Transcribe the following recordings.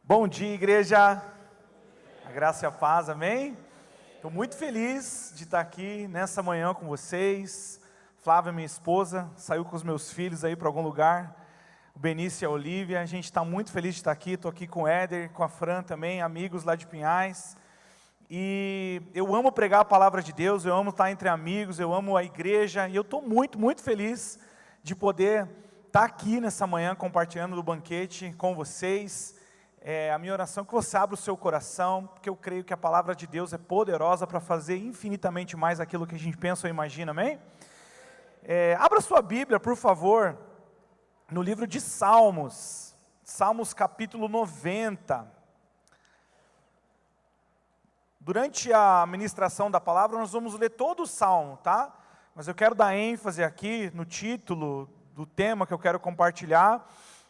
Bom dia, igreja, a graça e a paz, amém? Estou muito feliz de estar aqui nessa manhã com vocês. Flávia, minha esposa, saiu com os meus filhos aí para algum lugar, o Benício e a Olívia. A gente está muito feliz de estar aqui. Estou aqui com o Éder, com a Fran também, amigos lá de Pinhais. E eu amo pregar a palavra de Deus, eu amo estar entre amigos, eu amo a igreja, e eu estou muito feliz de poder estar aqui nessa manhã compartilhando do banquete com vocês. A minha oração é que você abra o seu coração, porque eu creio que a palavra de Deus é poderosa para fazer infinitamente mais aquilo que a gente pensa ou imagina, amém? Abra sua Bíblia, por favor, no livro de Salmos, Salmos capítulo 90. Durante a ministração da palavra, nós vamos ler todo o Salmo, tá? Mas eu quero dar ênfase aqui no título do tema que eu quero compartilhar,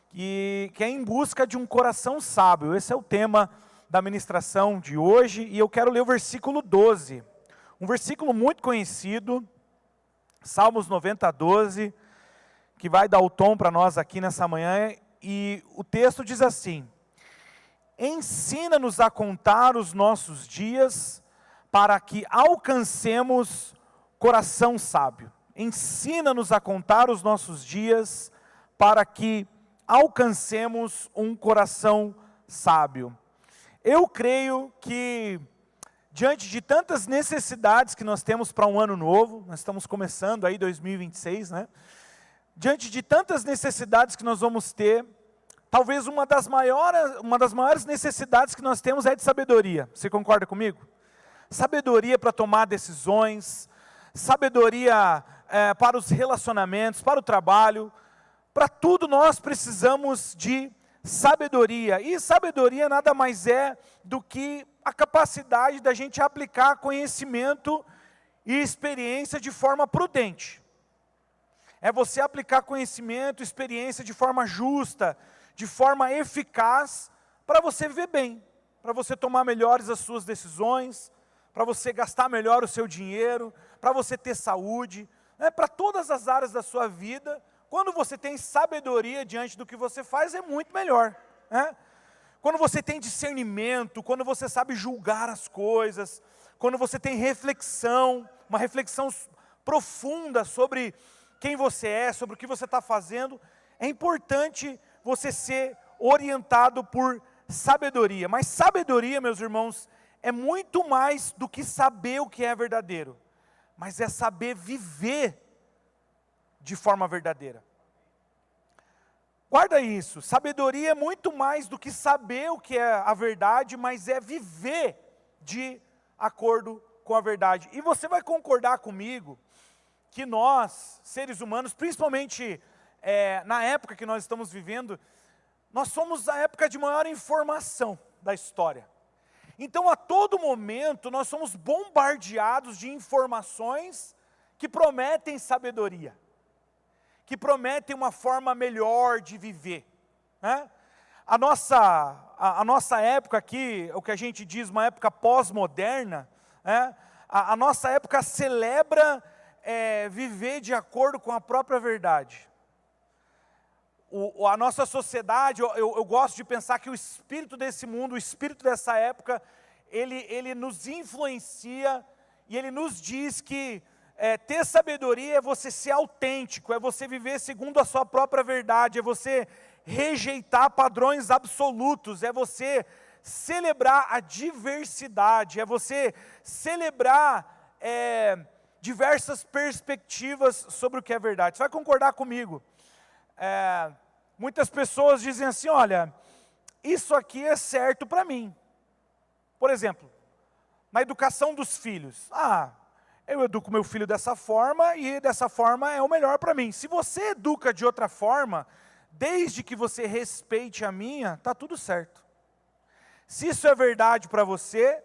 que é em busca de um coração sábio. Esse é o tema da ministração de hoje, e eu quero ler o versículo 12, um versículo muito conhecido, Salmos 90, 12, que vai dar o tom para nós aqui nessa manhã, e o texto diz assim: ensina-nos a contar os nossos dias, para que alcancemos coração sábio. Ensina-nos a contar os nossos dias, para que alcancemos um coração sábio. Eu creio que, diante de tantas necessidades que nós temos para um ano novo, nós estamos começando aí 2026, né? Diante de tantas necessidades que nós vamos ter, talvez uma das maiores necessidades que nós temos é de sabedoria. Você concorda comigo? Sabedoria para tomar decisões, sabedoria para os relacionamentos, para o trabalho. Para tudo nós precisamos de sabedoria, e sabedoria nada mais é do que a capacidade da gente aplicar conhecimento e experiência de forma prudente. É você aplicar conhecimento, experiência de forma justa, de forma eficaz, para você viver bem, para você tomar melhores as suas decisões, para você gastar melhor o seu dinheiro, para você ter saúde, para todas as áreas da sua vida. Quando você tem sabedoria diante do que você faz, é muito melhor, né? Quando você tem discernimento, quando você sabe julgar as coisas, quando você tem reflexão, uma reflexão profunda sobre quem você é, sobre o que você está fazendo, é importante você ser orientado por sabedoria. Mas sabedoria, meus irmãos, é muito mais do que saber o que é verdadeiro, mas é saber viver de forma verdadeira. Guarda isso, sabedoria é muito mais do que saber o que é a verdade, mas é viver de acordo com a verdade. E você vai concordar comigo que nós, seres humanos, principalmente na época que nós estamos vivendo, nós somos a época de maior informação da história. Então, a todo momento, nós somos bombardeados de informações que prometem sabedoria, que prometem uma forma melhor de viver, né? A nossa época aqui, o que a gente diz, uma época pós-moderna, né? A nossa época celebra viver de acordo com a própria verdade. A nossa sociedade, eu gosto de pensar que o espírito desse mundo, o espírito dessa época, ele nos influencia e ele nos diz que ter sabedoria é você ser autêntico, é você viver segundo a sua própria verdade, é você rejeitar padrões absolutos, é você celebrar a diversidade, é você celebrar diversas perspectivas sobre o que é verdade. Você vai concordar comigo? Muitas pessoas dizem assim: olha, isso aqui é certo para mim. Por exemplo, na educação dos filhos. Eu educo meu filho dessa forma e dessa forma é o melhor para mim. Se você educa de outra forma, desde que você respeite a minha, está tudo certo. Se isso é verdade para você,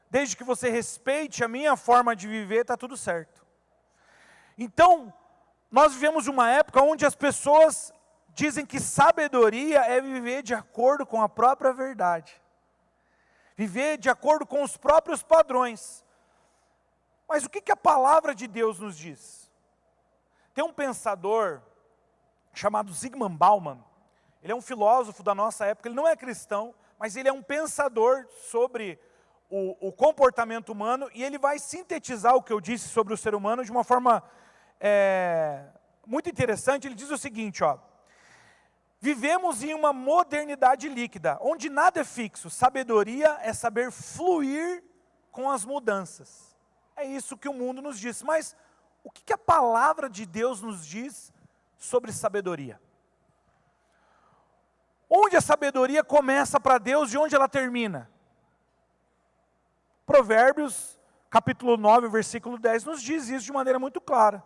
desde que você respeite a minha forma de viver, está tudo certo. Então, nós vivemos uma época onde as pessoas dizem que sabedoria é viver de acordo com a própria verdade. Viver de acordo com os próprios padrões. Mas o que a palavra de Deus nos diz? Tem um pensador chamado Zygmunt Bauman, Ele é um filósofo da nossa época, ele não é cristão, mas ele é um pensador sobre o comportamento humano, e ele vai sintetizar o que eu disse sobre o ser humano de uma forma muito interessante. Ele diz o seguinte, ó: vivemos em uma modernidade líquida, onde nada é fixo. Sabedoria é saber fluir com as mudanças. É isso que o mundo nos diz. Mas o que a palavra de Deus nos diz sobre sabedoria? Onde a sabedoria começa para Deus e onde ela termina? Provérbios, capítulo 9, versículo 10, nos diz isso de maneira muito clara.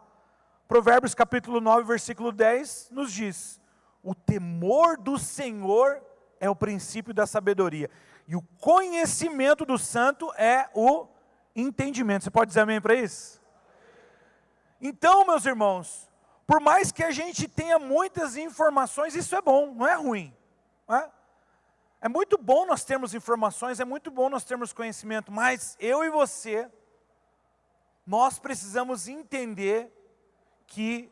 Provérbios, capítulo 9, versículo 10, nos diz: o temor do Senhor é o princípio da sabedoria, e o conhecimento do santo é o entendimento. Você pode dizer amém para isso? Então, meus irmãos, por mais que a gente tenha muitas informações, isso é bom, não é ruim. É muito bom nós termos informações, é muito bom nós termos conhecimento, mas eu e você, nós precisamos entender que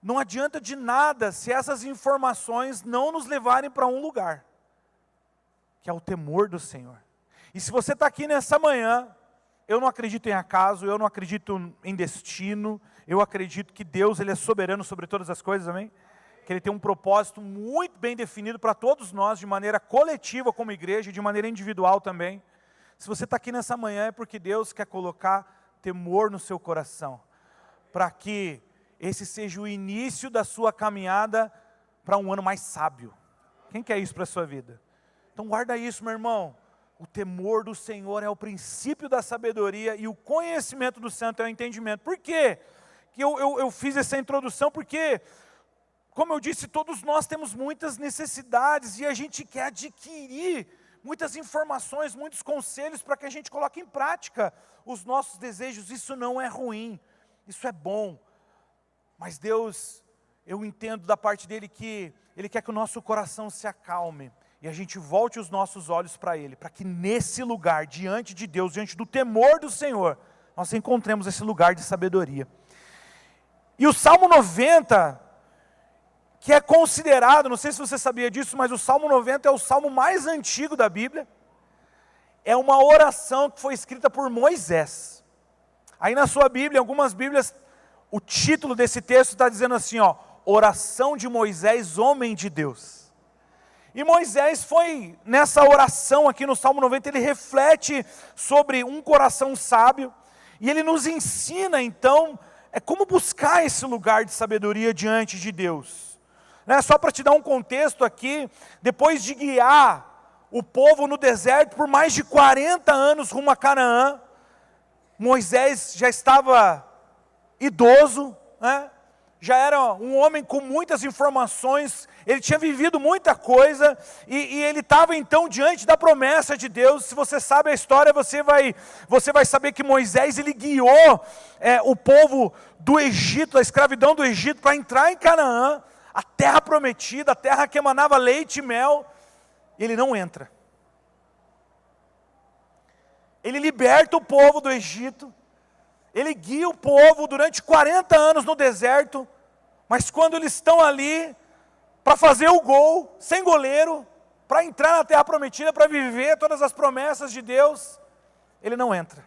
não adianta de nada se essas informações não nos levarem para um lugar, que é o temor do Senhor. E se você está aqui nessa manhã, eu não acredito em acaso, eu não acredito em destino, eu acredito que Deus, Ele é soberano sobre todas as coisas, amém? Que Ele tem um propósito muito bem definido para todos nós, de maneira coletiva como igreja, e de maneira individual também. Se você está aqui nessa manhã é porque Deus quer colocar temor no seu coração, para que esse seja o início da sua caminhada para um ano mais sábio. Quem quer isso para a sua vida? Então guarda isso, meu irmão. O temor do Senhor é o princípio da sabedoria, e o conhecimento do santo é o entendimento. Por quê que eu fiz essa introdução? Porque, como eu disse, todos nós temos muitas necessidades, e a gente quer adquirir muitas informações, muitos conselhos, para que a gente coloque em prática os nossos desejos. Isso não é ruim, isso é bom. Mas Deus, eu entendo da parte dEle que Ele quer que o nosso coração se acalme, e a gente volte os nossos olhos para Ele, para que nesse lugar, diante de Deus, diante do temor do Senhor, nós encontremos esse lugar de sabedoria. E o Salmo 90, que é considerado, não sei se você sabia disso, mas o Salmo 90 é o salmo mais antigo da Bíblia. É uma oração que foi escrita por Moisés. Aí na sua Bíblia, em algumas Bíblias, o título desse texto está dizendo assim, ó: oração de Moisés, homem de Deus. E Moisés foi, nessa oração aqui no Salmo 90, ele reflete sobre um coração sábio, e ele nos ensina então, como buscar esse lugar de sabedoria diante de Deus. Só para te dar um contexto aqui, depois de guiar o povo no deserto por mais de 40 anos rumo a Canaã, Moisés já estava idoso, já era um homem com muitas informações, ele tinha vivido muita coisa, e ele estava então diante da promessa de Deus. Se você sabe a história, você vai saber que Moisés, ele guiou o povo do Egito, da escravidão do Egito, para entrar em Canaã, a terra prometida, a terra que emanava leite e mel, e ele não entra. Ele liberta o povo do Egito, ele guia o povo durante 40 anos no deserto, mas quando eles estão ali para fazer o gol, sem goleiro, para entrar na terra prometida, para viver todas as promessas de Deus, ele não entra.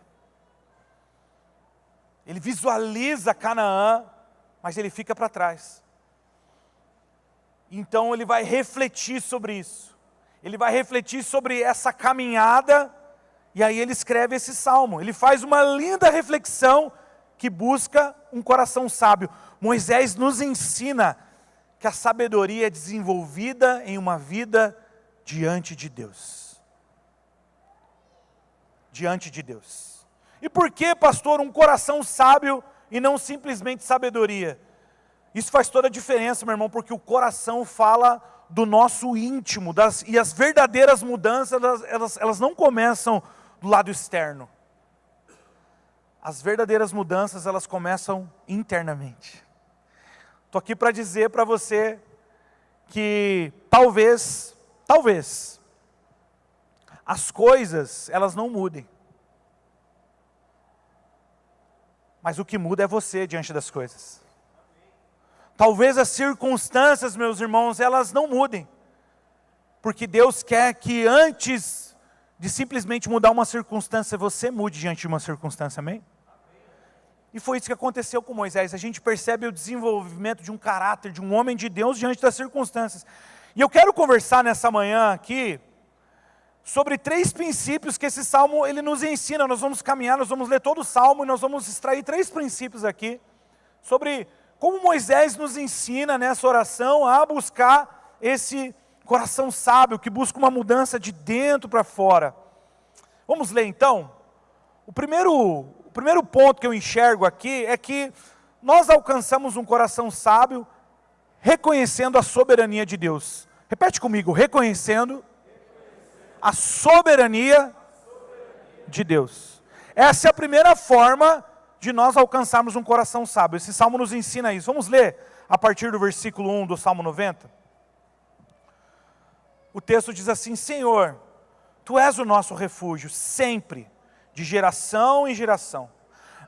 Ele visualiza Canaã, mas ele fica para trás. Então ele vai refletir sobre isso, ele vai refletir sobre essa caminhada, e aí ele escreve esse salmo. Ele faz uma linda reflexão que busca um coração sábio. Moisés nos ensina que a sabedoria é desenvolvida em uma vida diante de Deus. Diante de Deus. E por que, pastor, um coração sábio e não simplesmente sabedoria? Isso faz toda a diferença, meu irmão, porque o coração fala do nosso íntimo, e as verdadeiras mudanças, elas não começam do lado externo. As verdadeiras mudanças, elas começam internamente. Estou aqui para dizer para você que talvez, as coisas, elas não mudem. Mas o que muda é você diante das coisas. Talvez as circunstâncias, meus irmãos, elas não mudem. Porque Deus quer que antes de simplesmente mudar uma circunstância, você mude diante de uma circunstância, amém? E foi isso que aconteceu com Moisés. A gente percebe o desenvolvimento de um caráter, de um homem de Deus diante das circunstâncias. E eu quero conversar nessa manhã aqui sobre 3 princípios que esse salmo ele nos ensina. Nós vamos caminhar, nós vamos ler todo o salmo e nós vamos extrair 3 princípios aqui sobre como Moisés nos ensina nessa oração a buscar esse coração sábio que busca uma mudança de dentro para fora. Vamos ler então? O primeiro ponto que eu enxergo aqui é que nós alcançamos um coração sábio reconhecendo a soberania de Deus. Repete comigo, reconhecendo a soberania de Deus. Essa é a primeira forma de nós alcançarmos um coração sábio. Esse salmo nos ensina isso. Vamos ler a partir do versículo 1 do Salmo 90? O texto diz assim: Senhor, Tu és o nosso refúgio, sempre, de geração em geração.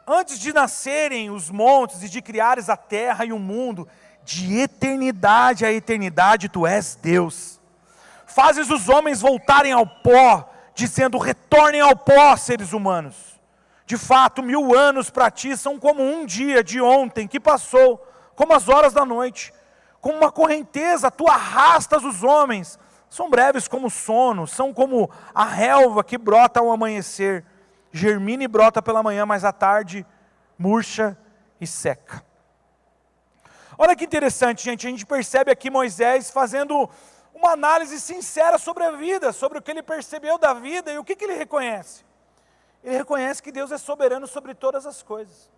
Antes de nascerem os montes e de criares a terra e o mundo, de eternidade a eternidade Tu és Deus. Fazes os homens voltarem ao pó, dizendo: retornem ao pó, seres humanos. De fato, 1000 anos para Ti são como um dia de ontem que passou, como as horas da noite. Como uma correnteza, Tu arrastas os homens. São breves como o sono, são como a relva que brota ao amanhecer. Germina e brota pela manhã, mas à tarde murcha e seca. Olha que interessante, gente. A gente percebe aqui Moisés fazendo uma análise sincera sobre a vida, sobre o que ele percebeu da vida e o que ele reconhece. Ele reconhece que Deus é soberano sobre todas as coisas.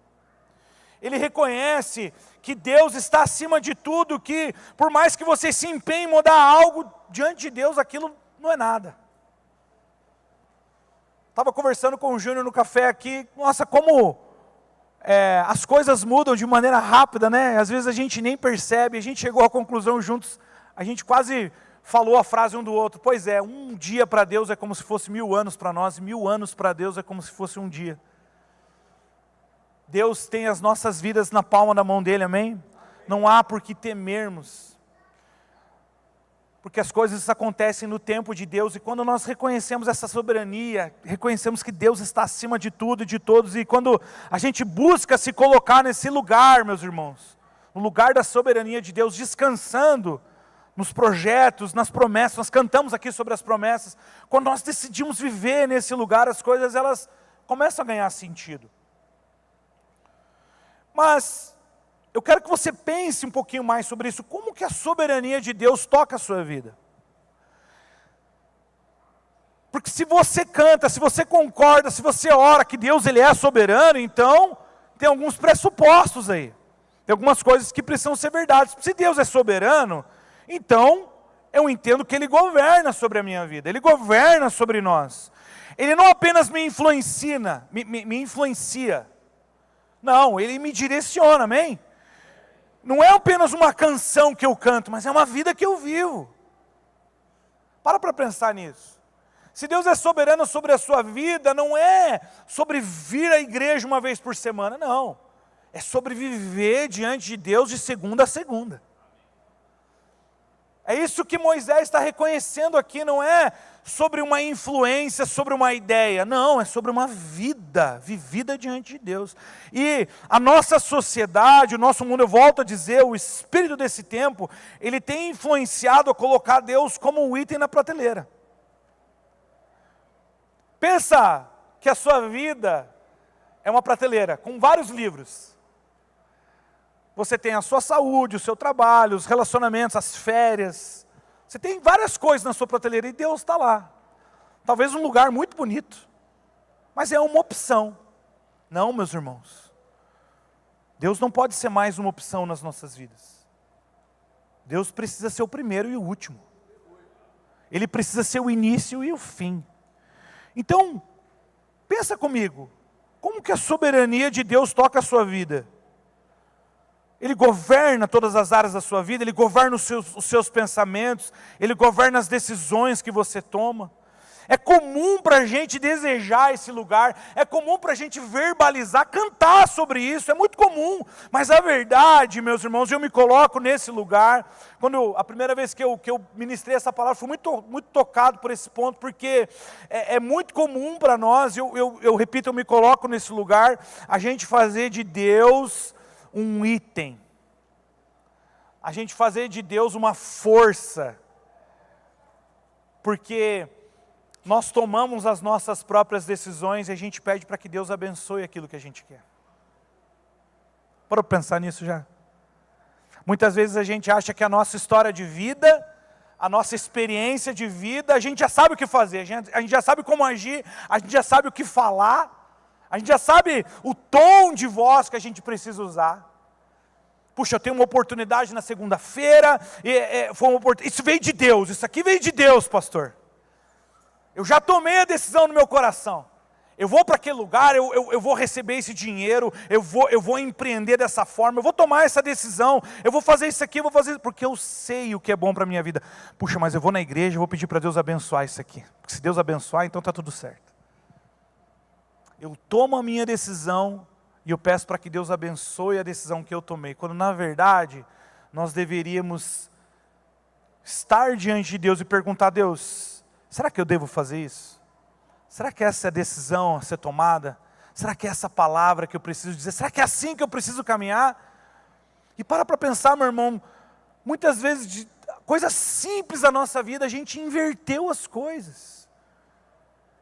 Ele reconhece que Deus está acima de tudo, que por mais que você se empenhe em mudar algo diante de Deus, aquilo não é nada. Estava conversando com o Júnior no café aqui, nossa, como as coisas mudam de maneira rápida, né? Às vezes a gente nem percebe, a gente chegou à conclusão juntos, a gente quase falou a frase um do outro. Pois é, um dia para Deus é como se fosse 1000 anos para nós, e 1000 anos para Deus é como se fosse um dia. Deus tem as nossas vidas na palma da mão dele, amém? Não há por que temermos, porque as coisas acontecem no tempo de Deus, e quando nós reconhecemos essa soberania, reconhecemos que Deus está acima de tudo e de todos, e quando a gente busca se colocar nesse lugar, meus irmãos, no lugar da soberania de Deus, descansando nos projetos, nas promessas, nós cantamos aqui sobre as promessas, quando nós decidimos viver nesse lugar, as coisas elas começam a ganhar sentido. Mas eu quero que você pense um pouquinho mais sobre isso. Como que a soberania de Deus toca a sua vida? Porque se você canta, se você concorda, se você ora que Deus ele é soberano, então tem alguns pressupostos aí. Tem algumas coisas que precisam ser verdades. Se Deus é soberano, então eu entendo que Ele governa sobre a minha vida. Ele governa sobre nós. Ele não apenas me influencia, me influencia. Não, Ele me direciona, amém? Não é apenas uma canção que eu canto, mas é uma vida que eu vivo. Para pensar nisso. Se Deus é soberano sobre a sua vida, não é sobre vir à igreja uma vez por semana, não. É sobre viver diante de Deus de segunda a segunda. É isso que Moisés está reconhecendo aqui, não é sobre uma influência, sobre uma ideia, não, é sobre uma vida vivida diante de Deus. E a nossa sociedade, o nosso mundo, eu volto a dizer, o espírito desse tempo, ele tem influenciado a colocar Deus como um item na prateleira. Pensa que a sua vida é uma prateleira com vários livros. Você tem a sua saúde, o seu trabalho, os relacionamentos, as férias. Você tem várias coisas na sua prateleira e Deus está lá. Talvez um lugar muito bonito, mas é uma opção. Não, meus irmãos. Deus não pode ser mais uma opção nas nossas vidas. Deus precisa ser o primeiro e o último. Ele precisa ser o início e o fim. Então, pensa comigo. Como que a soberania de Deus toca a sua vida? Ele governa todas as áreas da sua vida, Ele governa os seus pensamentos, Ele governa as decisões que você toma. É comum para a gente desejar esse lugar, é comum para a gente verbalizar, cantar sobre isso, é muito comum. Mas a verdade, meus irmãos, eu me coloco nesse lugar. A primeira vez que eu ministrei essa palavra, fui muito tocado por esse ponto, porque é muito comum para nós, eu repito, eu me coloco nesse lugar, a gente fazer de Deus um item, a gente fazer de Deus uma força, porque nós tomamos as nossas próprias decisões e a gente pede para que Deus abençoe aquilo que a gente quer. Para pensar nisso já? Muitas vezes a gente acha que a nossa história de vida, a nossa experiência de vida, a gente já sabe o que fazer, a gente já sabe como agir, a gente já sabe o que falar, a gente já sabe o tom de voz que a gente precisa usar. Puxa, eu tenho uma oportunidade na segunda-feira, isso veio de Deus, isso aqui veio de Deus, pastor. Eu já tomei a decisão no meu coração. Eu vou para aquele lugar, eu vou receber esse dinheiro, eu vou empreender dessa forma, eu vou tomar essa decisão, eu vou fazer isso aqui, eu vou fazer isso, porque eu sei o que é bom para a minha vida. Puxa, mas eu vou na igreja, eu vou pedir para Deus abençoar isso aqui. Porque se Deus abençoar, então está tudo certo. Eu tomo a minha decisão e eu peço para que Deus abençoe a decisão que eu tomei. Quando na verdade, nós deveríamos estar diante de Deus e perguntar a Deus, será que eu devo fazer isso? Será que essa é a decisão a ser tomada? Será que é essa palavra que eu preciso dizer? Será que é assim que eu preciso caminhar? E para pensar, meu irmão, muitas vezes, de coisas simples da nossa vida, a gente inverteu as coisas.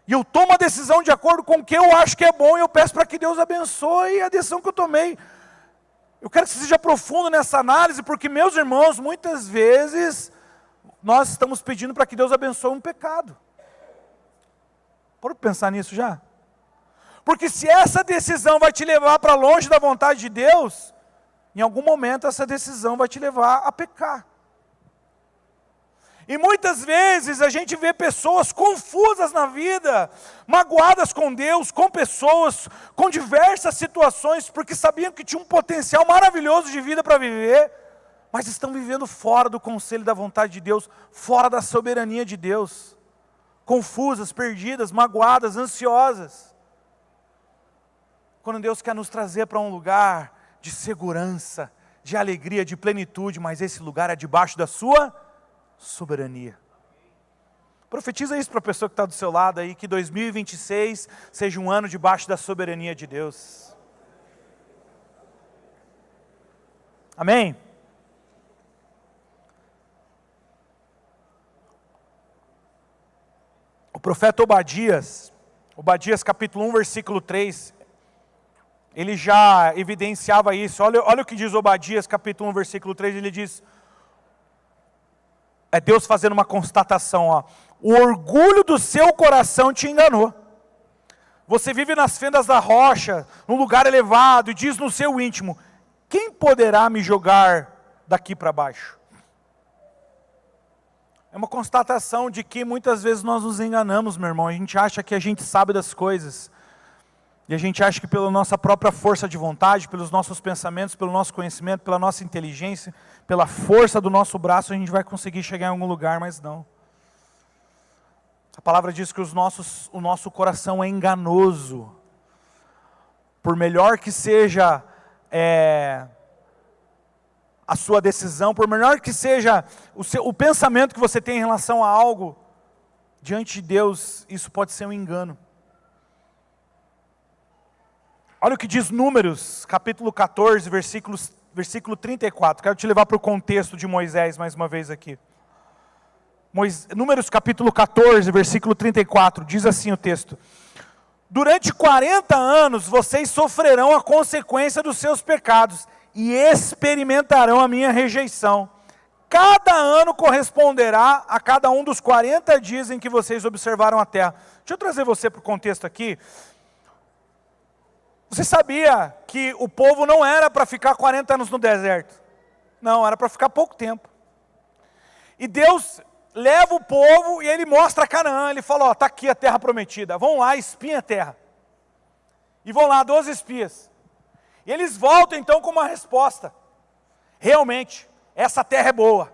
E eu tomo a decisão de acordo com o que eu acho que é bom, e eu peço para que Deus abençoe a decisão que eu tomei. Eu quero que você seja profundo nessa análise, porque, meus irmãos, muitas vezes, nós estamos pedindo para que Deus abençoe um pecado. Pode pensar nisso já? Porque se essa decisão vai te levar para longe da vontade de Deus, em algum momento essa decisão vai te levar a pecar. E muitas vezes a gente vê pessoas confusas na vida, magoadas com Deus, com pessoas, com diversas situações, porque sabiam que tinha um potencial maravilhoso de vida para viver, mas estão vivendo fora do conselho da vontade de Deus, fora da soberania de Deus. Confusas, perdidas, magoadas, ansiosas. Quando Deus quer nos trazer para um lugar de segurança, de alegria, de plenitude, mas esse lugar é debaixo da sua soberania. Profetiza isso para a pessoa que está do seu lado aí, que 2026 seja um ano debaixo da soberania de Deus. Amém? O profeta Obadias capítulo 1, versículo 3, ele já evidenciava isso. Olha o que diz Obadias capítulo 1, versículo 3, ele diz, é Deus fazendo uma constatação, ó, o orgulho do seu coração te enganou. Você vive nas fendas da rocha, num lugar elevado, e diz no seu íntimo, quem poderá me jogar daqui para baixo? É uma constatação de que muitas vezes nós nos enganamos, meu irmão. A gente acha que a gente sabe das coisas. E a gente acha que pela nossa própria força de vontade, pelos nossos pensamentos, pelo nosso conhecimento, pela nossa inteligência, pela força do nosso braço, a gente vai conseguir chegar em algum lugar, mas não. A palavra diz que o nosso coração é enganoso. Por melhor que seja a sua decisão, por melhor que seja o pensamento que você tem em relação a algo, diante de Deus, isso pode ser um engano. Olha o que diz Números, capítulo 14, versículo 34. Quero te levar para o contexto de Moisés mais uma vez aqui. Números capítulo 14, versículo 34, diz assim o texto. Durante 40 anos vocês sofrerão a consequência dos seus pecados e experimentarão a minha rejeição. Cada ano corresponderá a cada um dos 40 dias em que vocês observaram a terra. Deixa eu trazer você para o contexto aqui. Você sabia que o povo não era para ficar 40 anos no deserto? Não, era para ficar pouco tempo. E Deus leva o povo e Ele mostra Canaã. Ele fala, ó, está aqui a terra prometida. Vão lá, espiem a terra. E vão lá 12 espias. E eles voltam então com uma resposta. Realmente, essa terra é boa.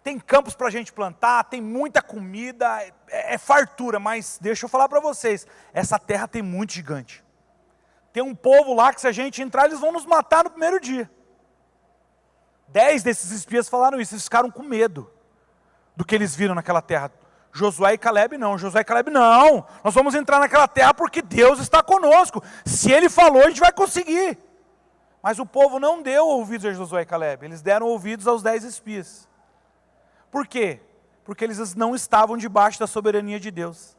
tem campos para a gente plantar, tem muita comida, é fartura, mas deixa eu falar para vocês, essa terra tem muito gigante. Tem um povo lá que se a gente entrar, eles vão nos matar no primeiro dia. 10 desses espias falaram isso, eles ficaram com medo do que eles viram naquela terra. Josué e Caleb não, nós vamos entrar naquela terra porque Deus está conosco. Se Ele falou, a gente vai conseguir. Mas o povo não deu ouvidos a Josué e Caleb, eles deram ouvidos aos 10 espias. Por quê? Porque eles não estavam debaixo da soberania de Deus.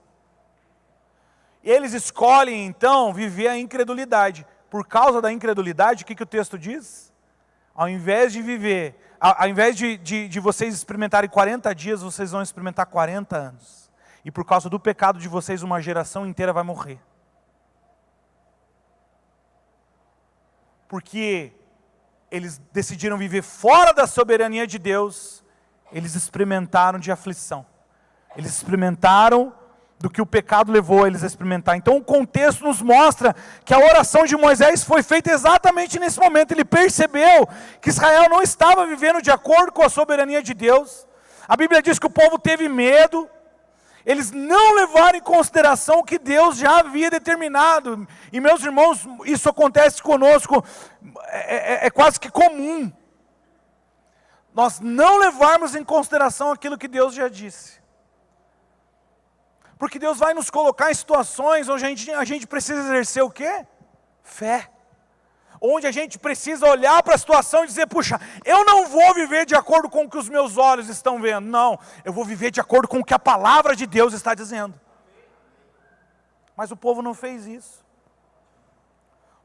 Eles escolhem então viver a incredulidade. Por causa da incredulidade, o que o texto diz? Ao invés de vocês experimentarem 40 dias, vocês vão experimentar 40 anos. E por causa do pecado de vocês, uma geração inteira vai morrer. Porque eles decidiram viver fora da soberania de Deus, eles experimentaram de aflição. Eles experimentaram do que o pecado levou eles a experimentar. Então o contexto nos mostra que a oração de Moisés foi feita exatamente nesse momento. Ele percebeu que Israel não estava vivendo de acordo com a soberania de Deus. A Bíblia diz que o povo teve medo. Eles não levaram em consideração o que Deus já havia determinado. E meus irmãos, isso acontece conosco, é quase que comum. Nós não levarmos em consideração aquilo que Deus já disse. Porque Deus vai nos colocar em situações onde a gente precisa exercer o quê? Fé. Onde a gente precisa olhar para a situação e dizer, puxa, eu não vou viver de acordo com o que os meus olhos estão vendo. Não, eu vou viver de acordo com o que a palavra de Deus está dizendo. Mas o povo não fez isso.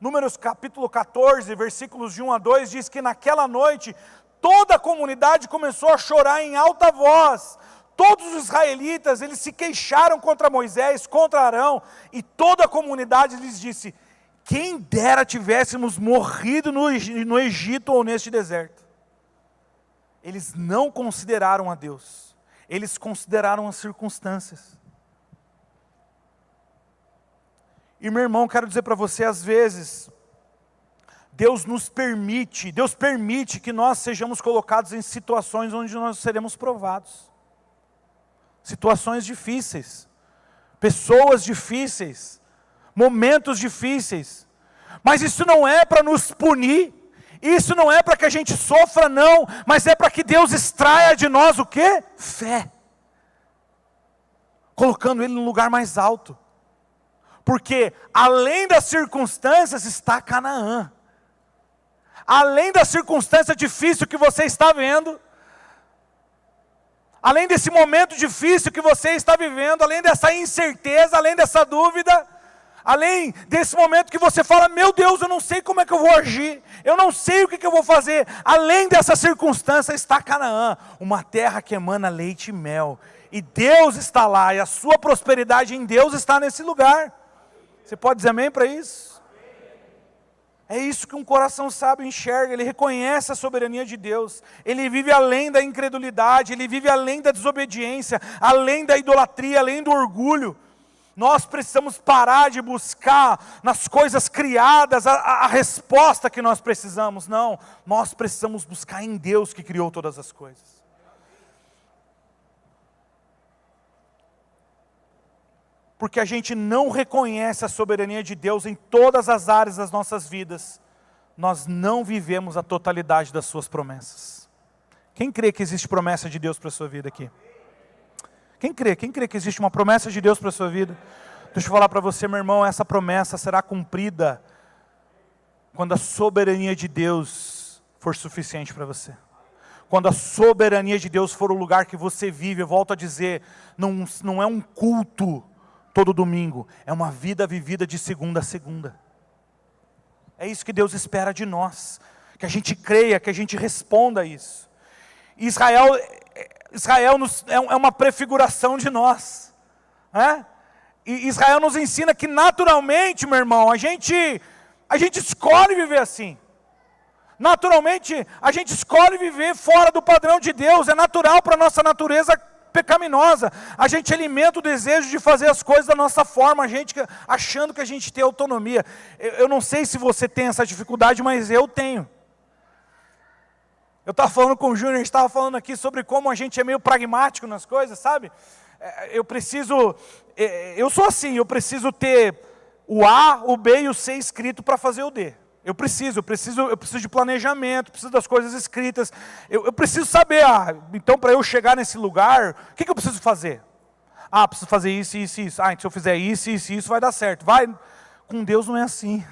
Números capítulo 14, versículos de 1 a 2, diz que naquela noite, toda a comunidade começou a chorar em alta voz. Todos os israelitas, eles se queixaram contra Moisés, contra Arão, e toda a comunidade lhes disse, quem dera tivéssemos morrido no Egito ou neste deserto. Eles não consideraram a Deus, eles consideraram as circunstâncias. E meu irmão, quero dizer para você, às vezes, Deus permite que nós sejamos colocados em situações onde nós seremos provados. Situações difíceis, pessoas difíceis, momentos difíceis, mas isso não é para nos punir, isso não é para que a gente sofra não, mas é para que Deus extraia de nós o quê? Fé, colocando Ele no lugar mais alto, porque além das circunstâncias está Canaã, além da circunstância difícil que você está vendo, além desse momento difícil que você está vivendo, além dessa incerteza, além dessa dúvida, além desse momento que você fala, meu Deus, eu não sei como é que eu vou agir, eu não sei o que eu vou fazer, além dessa circunstância está Canaã, uma terra que emana leite e mel, e Deus está lá, e a sua prosperidade em Deus está nesse lugar. Você pode dizer amém para isso? É isso que um coração sábio enxerga, ele reconhece a soberania de Deus, ele vive além da incredulidade, ele vive além da desobediência, além da idolatria, além do orgulho. Nós precisamos parar de buscar nas coisas criadas a resposta que nós precisamos, não, nós precisamos buscar em Deus que criou todas as coisas. Porque a gente não reconhece a soberania de Deus em todas as áreas das nossas vidas, nós não vivemos a totalidade das suas promessas. Quem crê que existe promessa de Deus para a sua vida aqui? Quem crê que existe uma promessa de Deus para a sua vida? Deixa eu falar para você, meu irmão, essa promessa será cumprida quando a soberania de Deus for suficiente para você. Quando a soberania de Deus for o lugar que você vive, eu volto a dizer, não é um culto todo domingo, é uma vida vivida de segunda a segunda. É isso que Deus espera de nós, que a gente creia, que a gente responda a isso. E Israel é uma prefiguração de nós, né? E Israel nos ensina que naturalmente, meu irmão, a gente escolhe viver assim. Naturalmente, a gente escolhe viver fora do padrão de Deus, é natural para a nossa natureza pecaminosa, a gente alimenta o desejo de fazer as coisas da nossa forma, achando que a gente tem autonomia. Eu não sei se você tem essa dificuldade, mas eu tenho. Eu estava falando com o Júnior, a gente estava falando aqui sobre como a gente é meio pragmático nas coisas, sabe? Eu sou assim, eu preciso ter o A, o B e o C escrito para fazer o D. Eu preciso de planejamento, preciso das coisas escritas. Eu preciso saber, então para eu chegar nesse lugar, o que eu preciso fazer? Preciso fazer isso, isso, isso. Então se eu fizer isso, isso, isso, vai dar certo. Vai. Com Deus não é assim.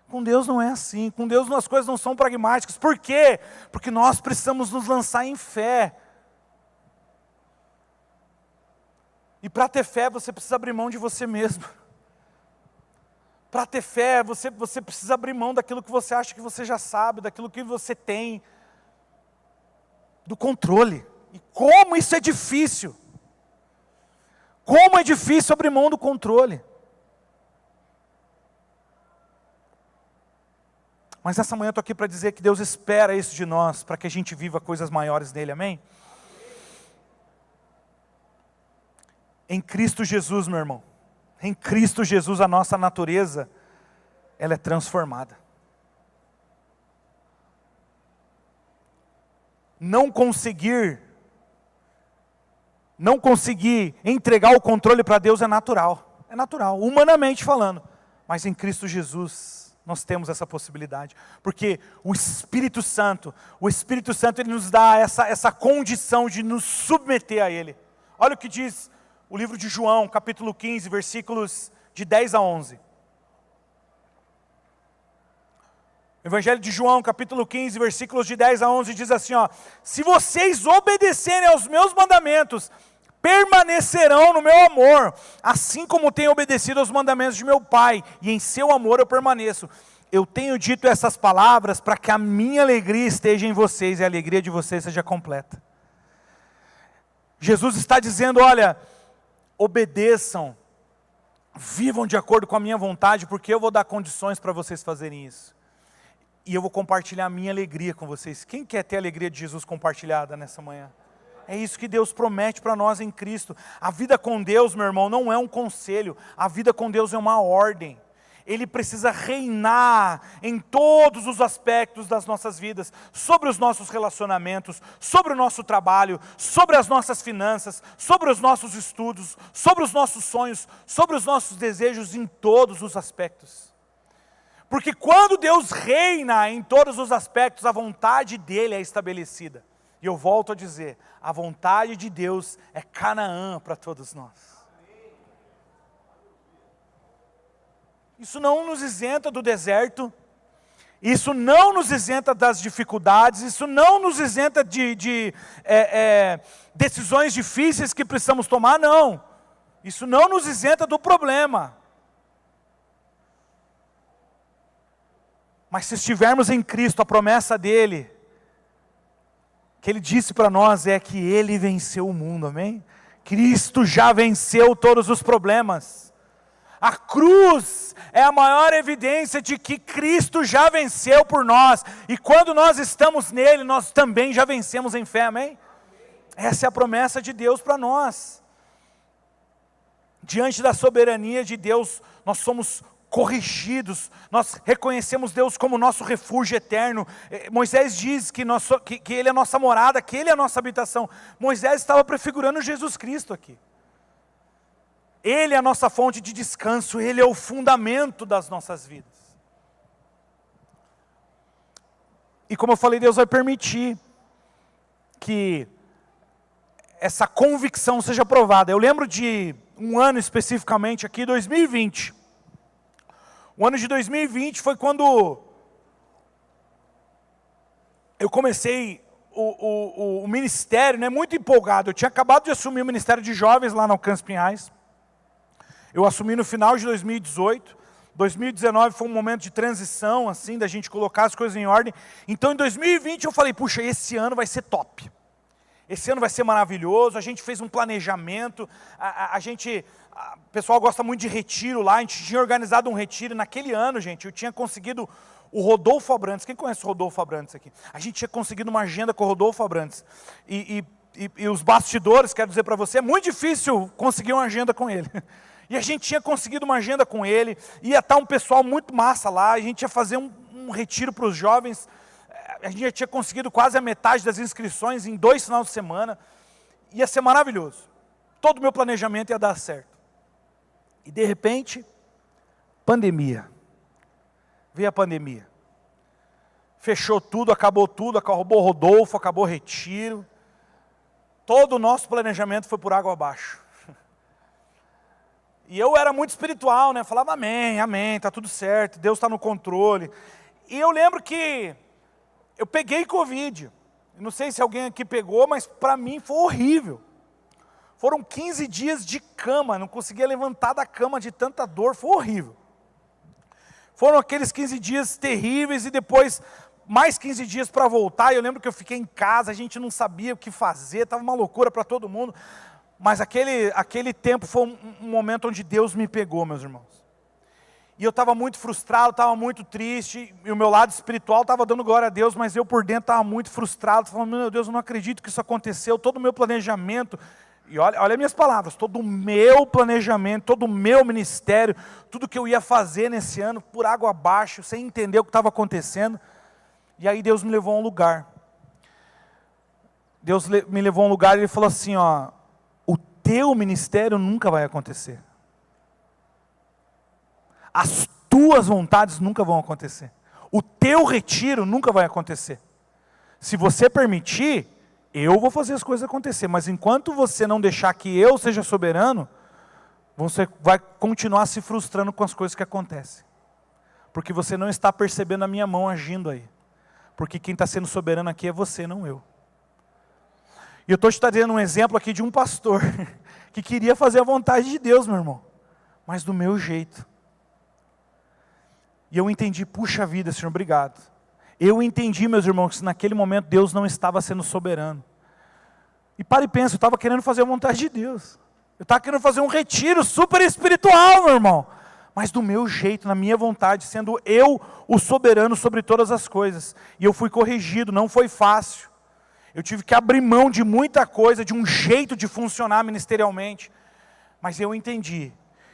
Com Deus não é assim. Com Deus as coisas não são pragmáticas. Por quê? Porque nós precisamos nos lançar em fé. E para ter fé, você precisa abrir mão de você mesmo. Para ter fé, você precisa abrir mão daquilo que você acha que você já sabe, daquilo que você tem, do controle. E como isso é difícil. Como é difícil abrir mão do controle. Mas nessa manhã eu estou aqui para dizer que Deus espera isso de nós, para que a gente viva coisas maiores nele, amém? Em Cristo Jesus, meu irmão, em Cristo Jesus a nossa natureza, ela é transformada. Não conseguir entregar o controle para Deus é natural, humanamente falando, mas em Cristo Jesus, nós temos essa possibilidade, porque o Espírito Santo ele nos dá essa condição de nos submeter a Ele. Olha o que diz o livro de João, capítulo 15, versículos de 10 a 11. O Evangelho de João, capítulo 15, versículos de 10 a 11, diz assim, se vocês obedecerem aos meus mandamentos, permanecerão no meu amor, assim como tenho obedecido aos mandamentos de meu Pai, e em seu amor eu permaneço. Eu tenho dito essas palavras para que a minha alegria esteja em vocês e a alegria de vocês seja completa. Jesus está dizendo, olha, obedeçam, vivam de acordo com a minha vontade, porque eu vou dar condições para vocês fazerem isso. E eu vou compartilhar a minha alegria com vocês. Quem quer ter a alegria de Jesus compartilhada nessa manhã? É isso que Deus promete para nós em Cristo. A vida com Deus, meu irmão, não é um conselho. A vida com Deus é uma ordem. Ele precisa reinar em todos os aspectos das nossas vidas, sobre os nossos relacionamentos, sobre o nosso trabalho, sobre as nossas finanças, sobre os nossos estudos, sobre os nossos sonhos, sobre os nossos desejos, em todos os aspectos. Porque quando Deus reina em todos os aspectos, a vontade dEle é estabelecida. E eu volto a dizer, a vontade de Deus é Canaã para todos nós. Isso não nos isenta do deserto, isso não nos isenta das dificuldades, isso não nos isenta de decisões difíceis que precisamos tomar, não. Isso não nos isenta do problema. Mas se estivermos em Cristo, a promessa dEle, que Ele disse para nós é que Ele venceu o mundo, amém? Cristo já venceu todos os problemas. A cruz é a maior evidência de que Cristo já venceu por nós. E quando nós estamos nele, nós também já vencemos em fé, amém? Essa é a promessa de Deus para nós. Diante da soberania de Deus, nós somos corrigidos, nós reconhecemos Deus como nosso refúgio eterno. Moisés diz que Ele é a nossa morada, que Ele é a nossa habitação. Moisés estava prefigurando Jesus Cristo aqui. Ele é a nossa fonte de descanso, Ele é o fundamento das nossas vidas. E como eu falei, Deus vai permitir que essa convicção seja provada. Eu lembro de um ano especificamente aqui, 2020. O ano de 2020 foi quando eu comecei o ministério, né, muito empolgado. Eu tinha acabado de assumir o Ministério de Jovens lá no Alcance Pinhais. Eu assumi no final de 2018. 2019 foi um momento de transição, assim, da gente colocar as coisas em ordem. Então em 2020 eu falei, puxa, esse ano vai ser top. Esse ano vai ser maravilhoso. A gente fez um planejamento, o pessoal gosta muito de retiro lá, a gente tinha organizado um retiro. Naquele ano, gente, eu tinha conseguido o Rodolfo Abrantes. Quem conhece o Rodolfo Abrantes aqui? A gente tinha conseguido uma agenda com o Rodolfo Abrantes. E os bastidores, quero dizer para você, é muito difícil conseguir uma agenda com ele. E a gente tinha conseguido uma agenda com ele, ia estar um pessoal muito massa lá, a gente ia fazer um retiro para os jovens. a gente já tinha conseguido quase a metade das inscrições em 2 finais de semana. Ia ser maravilhoso. Todo o meu planejamento ia dar certo. E de repente, pandemia. Veio a pandemia. Fechou tudo, acabou o Rodolfo, acabou o retiro. Todo o nosso planejamento foi por água abaixo. E eu era muito espiritual, né? Falava amém, amém, tá tudo certo, Deus está no controle. E eu lembro que eu peguei Covid. Não sei se alguém aqui pegou, mas para mim foi horrível. Foram 15 dias de cama, não conseguia levantar da cama de tanta dor, foi horrível. Foram aqueles 15 dias terríveis e depois mais 15 dias para voltar. Eu lembro que eu fiquei em casa, a gente não sabia o que fazer, estava uma loucura para todo mundo. Mas aquele tempo foi um momento onde Deus me pegou, meus irmãos. E eu estava muito frustrado, estava muito triste, e o meu lado espiritual estava dando glória a Deus, mas eu por dentro estava muito frustrado, falando, meu Deus, eu não acredito que isso aconteceu, todo o meu planejamento, e olha minhas palavras, todo o meu planejamento, todo o meu ministério, tudo que eu ia fazer nesse ano, por água abaixo, sem entender o que estava acontecendo, e aí Deus me levou a um lugar. Deus me levou a um lugar e Ele falou assim, ó, o teu ministério nunca vai acontecer. As tuas vontades nunca vão acontecer. O teu retiro nunca vai acontecer. Se você permitir, eu vou fazer as coisas acontecer. Mas enquanto você não deixar que eu seja soberano, você vai continuar se frustrando com as coisas que acontecem. Porque você não está percebendo a minha mão agindo aí. Porque quem está sendo soberano aqui é você, não eu. E eu estou te trazendo um exemplo aqui de um pastor que queria fazer a vontade de Deus, meu irmão. Mas do meu jeito. E eu entendi, puxa vida, Senhor, obrigado. Eu entendi, meus irmãos, que naquele momento Deus não estava sendo soberano. E para e pensa, eu estava querendo fazer a vontade de Deus. Eu estava querendo fazer um retiro super espiritual, meu irmão. Mas do meu jeito, na minha vontade, sendo eu o soberano sobre todas as coisas. E eu fui corrigido, não foi fácil. Eu tive que abrir mão de muita coisa, de um jeito de funcionar ministerialmente. Mas eu entendi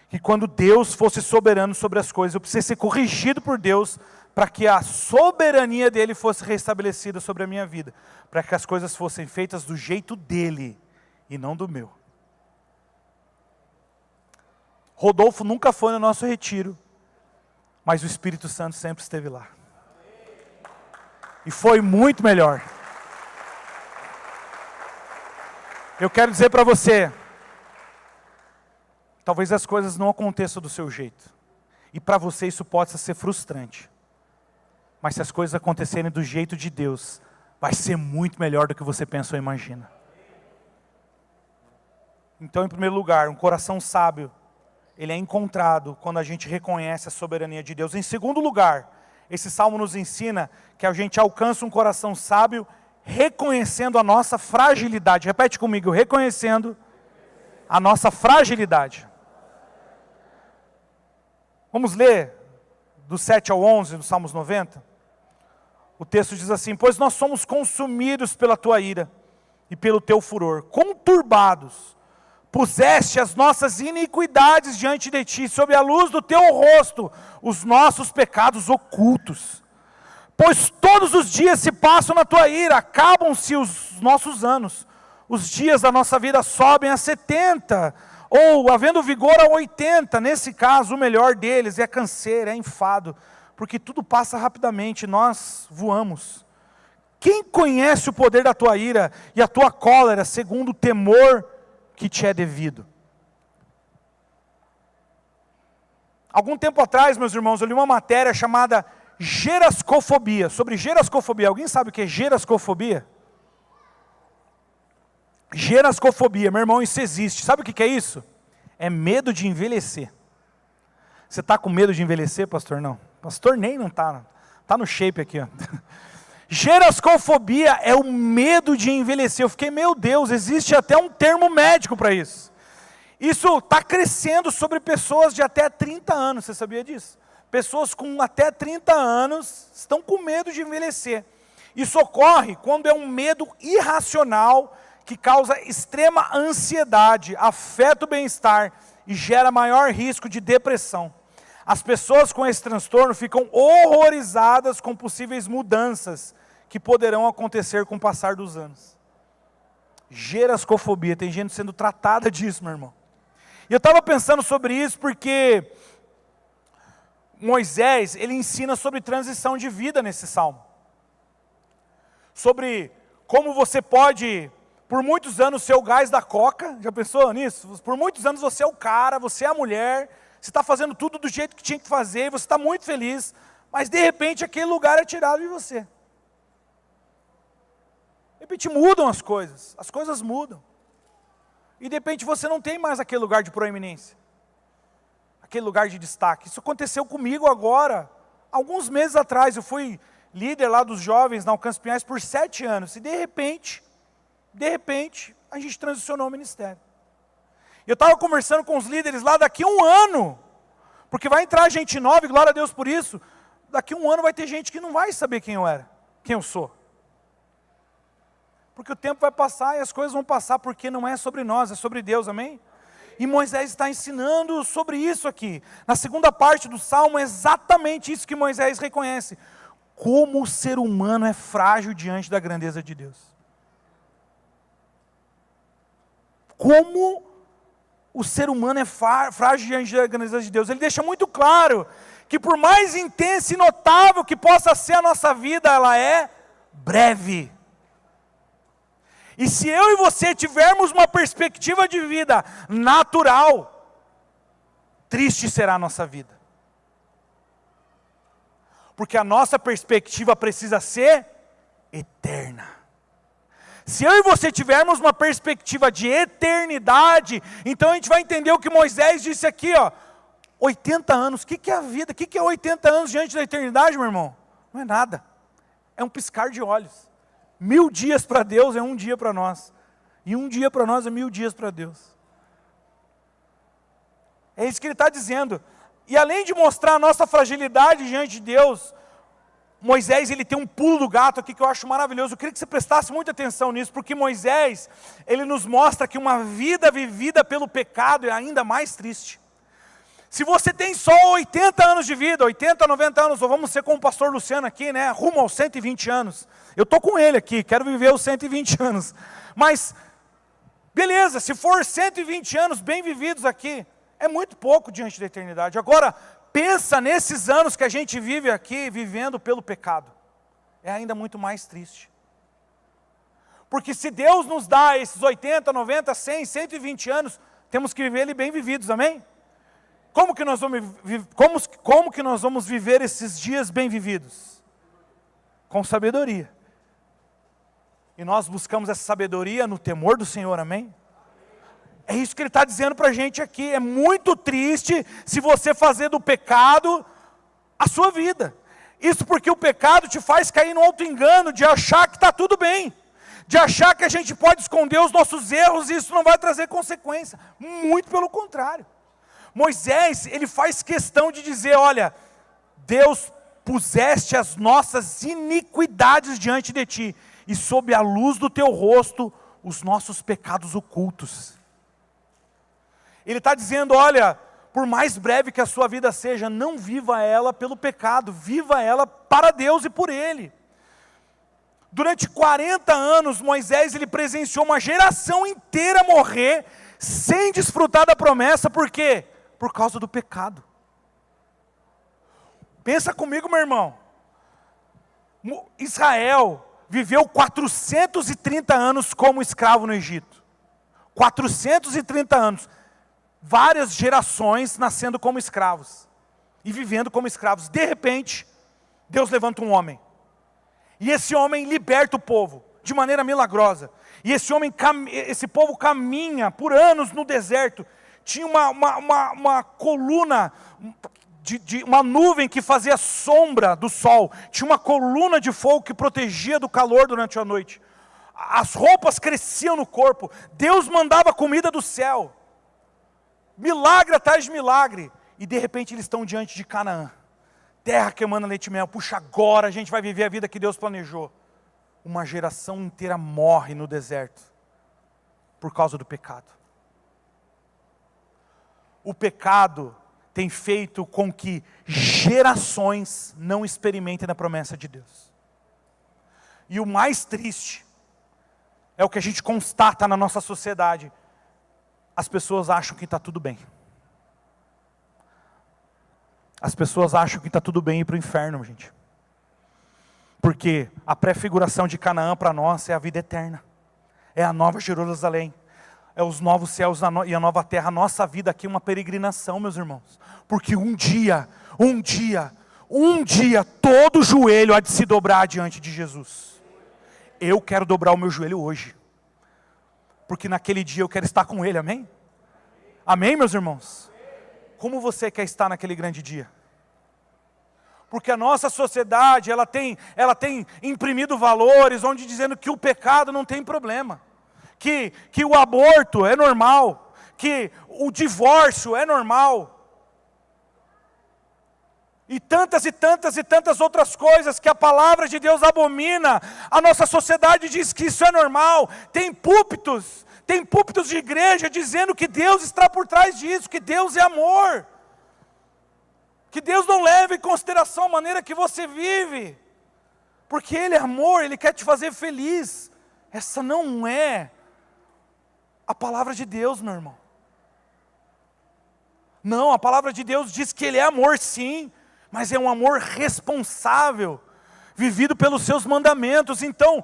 que quando Deus fosse soberano sobre as coisas, eu precisei ser corrigido por Deus para que a soberania dele fosse restabelecida sobre a minha vida, para que as coisas fossem feitas do jeito dele e não do meu. Rodolfo nunca foi no nosso retiro, mas o Espírito Santo sempre esteve lá. E foi muito melhor. Eu quero dizer para você, talvez as coisas não aconteçam do seu jeito. E para você isso possa ser frustrante. Mas se as coisas acontecerem do jeito de Deus, vai ser muito melhor do que você pensa ou imagina. Então, em primeiro lugar, um coração sábio, ele é encontrado quando a gente reconhece a soberania de Deus. Em segundo lugar, esse salmo nos ensina que a gente alcança um coração sábio reconhecendo a nossa fragilidade. Repete comigo, reconhecendo a nossa fragilidade. Vamos ler do 7 ao 11 do Salmos 90? O texto diz assim, pois nós somos consumidos pela tua ira e pelo teu furor, conturbados, puseste as nossas iniquidades diante de ti, sob a luz do teu rosto, os nossos pecados ocultos. Pois todos os dias se passam na tua ira, acabam-se os nossos anos, os dias da nossa vida sobem a 70, ou havendo vigor a 80, nesse caso o melhor deles é canseiro, é enfado, porque tudo passa rapidamente, nós voamos. Quem conhece o poder da tua ira e a tua cólera, segundo o temor que te é devido? Algum tempo atrás, meus irmãos, eu li uma matéria chamada gerascofobia, sobre gerascofobia. Alguém sabe o que é gerascofobia? Gerascofobia, meu irmão, isso existe. Sabe o que é isso? É medo de envelhecer. Você está com medo de envelhecer, pastor? Não. Pastor nem não está. Está no shape aqui, ó. Gerascofobia é o medo de envelhecer. Eu fiquei, meu Deus, existe até um termo médico para isso. Isso está crescendo sobre pessoas de até 30 anos, você sabia disso? Pessoas com até 30 anos estão com medo de envelhecer. Isso ocorre quando é um medo irracional que causa extrema ansiedade, afeta o bem-estar e gera maior risco de depressão. As pessoas com esse transtorno ficam horrorizadas com possíveis mudanças que poderão acontecer com o passar dos anos. Gerascofobia, tem gente sendo tratada disso, meu irmão. E eu estava pensando sobre isso porque Moisés, ele ensina sobre transição de vida nesse salmo. Sobre como você pode, por muitos anos, ser o gás da coca. Já pensou nisso? Por muitos anos você é o cara, você é a mulher, você está fazendo tudo do jeito que tinha que fazer, você está muito feliz, mas de repente aquele lugar é tirado de você. De repente mudam as coisas mudam. E de repente você não tem mais aquele lugar de proeminência, aquele lugar de destaque. Isso aconteceu comigo agora, alguns meses atrás. Eu fui líder lá dos jovens na Alcance Pinhais por 7 anos. E de repente, a gente transicionou o ministério. Eu estava conversando com os líderes lá, daqui a 1 ano, porque vai entrar gente nova, e glória a Deus por isso, daqui a 1 ano vai ter gente que não vai saber quem eu sou. Porque o tempo vai passar e as coisas vão passar, porque não é sobre nós, é sobre Deus, amém? E Moisés está ensinando sobre isso aqui. Na segunda parte do Salmo é exatamente isso que Moisés reconhece. Como o ser humano é frágil diante da grandeza de Deus. Como o ser humano é frágil diante da grandeza de Deus. Ele deixa muito claro que por mais intensa e notável que possa ser a nossa vida, ela é breve. E se eu e você tivermos uma perspectiva de vida natural, triste será a nossa vida. Porque a nossa perspectiva precisa ser eterna. Se eu e você tivermos uma perspectiva de eternidade, então a gente vai entender o que Moisés disse aqui, 80 anos, o que é a vida? O que é 80 anos diante da eternidade, meu irmão? Não é nada, é um piscar de olhos. 1000 dias para Deus é 1 dia para nós, e 1 dia para nós é 1000 dias para Deus. É isso que ele está dizendo. E além de mostrar a nossa fragilidade diante de Deus, Moisés, ele tem um pulo do gato aqui que eu acho maravilhoso. Eu queria que você prestasse muita atenção nisso, porque Moisés, ele nos mostra que uma vida vivida pelo pecado é ainda mais triste. Se você tem só 80 anos de vida, 80, 90 anos, ou vamos ser como o pastor Luciano aqui, né, rumo aos 120 anos. Eu estou com ele aqui, quero viver os 120 anos. Mas, beleza, se for 120 anos bem vividos aqui, é muito pouco diante da eternidade. Agora, pensa nesses anos que a gente vive aqui, vivendo pelo pecado. É ainda muito mais triste. Porque se Deus nos dá esses 80, 90, 100, 120 anos, temos que viver ele bem vividos, amém? Como que nós vamos viver esses dias bem vividos? Com sabedoria. E nós buscamos essa sabedoria no temor do Senhor, amém? É isso que ele está dizendo para a gente aqui. É muito triste se você fazer do pecado a sua vida. Isso porque o pecado te faz cair no auto-engano de achar que está tudo bem. De achar que a gente pode esconder os nossos erros e isso não vai trazer consequência. Muito pelo contrário. Moisés, ele faz questão de dizer, olha, Deus, puseste as nossas iniquidades diante de ti, e sob a luz do teu rosto, os nossos pecados ocultos. Ele está dizendo, olha, por mais breve que a sua vida seja, não viva ela pelo pecado, viva ela para Deus e por Ele. Durante 40 anos, Moisés, ele presenciou uma geração inteira morrer, sem desfrutar da promessa, por quê? Por causa do pecado. Pensa comigo, meu irmão. Israel viveu 430 anos como escravo no Egito. 430 anos. Várias gerações nascendo como escravos. E vivendo como escravos. De repente, Deus levanta um homem. E esse homem liberta o povo, de maneira milagrosa. E esse povo caminha por anos no deserto. Tinha uma coluna, uma nuvem que fazia sombra do sol. Tinha uma coluna de fogo que protegia do calor durante a noite. As roupas cresciam no corpo. Deus mandava comida do céu. Milagre atrás de milagre. E de repente eles estão diante de Canaã. Terra que emana leite e mel. Puxa, agora a gente vai viver a vida que Deus planejou. Uma geração inteira morre no deserto. Por causa do pecado. O pecado tem feito com que gerações não experimentem a promessa de Deus. E o mais triste é o que a gente constata na nossa sociedade. As pessoas acham que está tudo bem. As pessoas acham que está tudo bem ir para o inferno, gente. Porque a prefiguração de Canaã para nós é a vida eterna. É a nova Jerusalém. É os novos céus e a nova terra. A nossa vida aqui é uma peregrinação, meus irmãos. Porque um dia, todo joelho há de se dobrar diante de Jesus. Eu quero dobrar o meu joelho hoje. Porque naquele dia eu quero estar com Ele, amém? Amém, meus irmãos? Como você quer estar naquele grande dia? Porque a nossa sociedade, ela tem imprimido valores, onde dizendo que o pecado não tem problema. Que o aborto é normal. Que o divórcio é normal. E tantas outras coisas que a palavra de Deus abomina. A nossa sociedade diz que isso é normal. Tem púlpitos de igreja dizendo que Deus está por trás disso, que Deus é amor. Que Deus não leva em consideração a maneira que você vive. Porque Ele é amor, Ele quer te fazer feliz. Essa não é a palavra de Deus, meu irmão. Não, a palavra de Deus diz que Ele é amor sim, mas é um amor responsável, vivido pelos seus mandamentos. Então,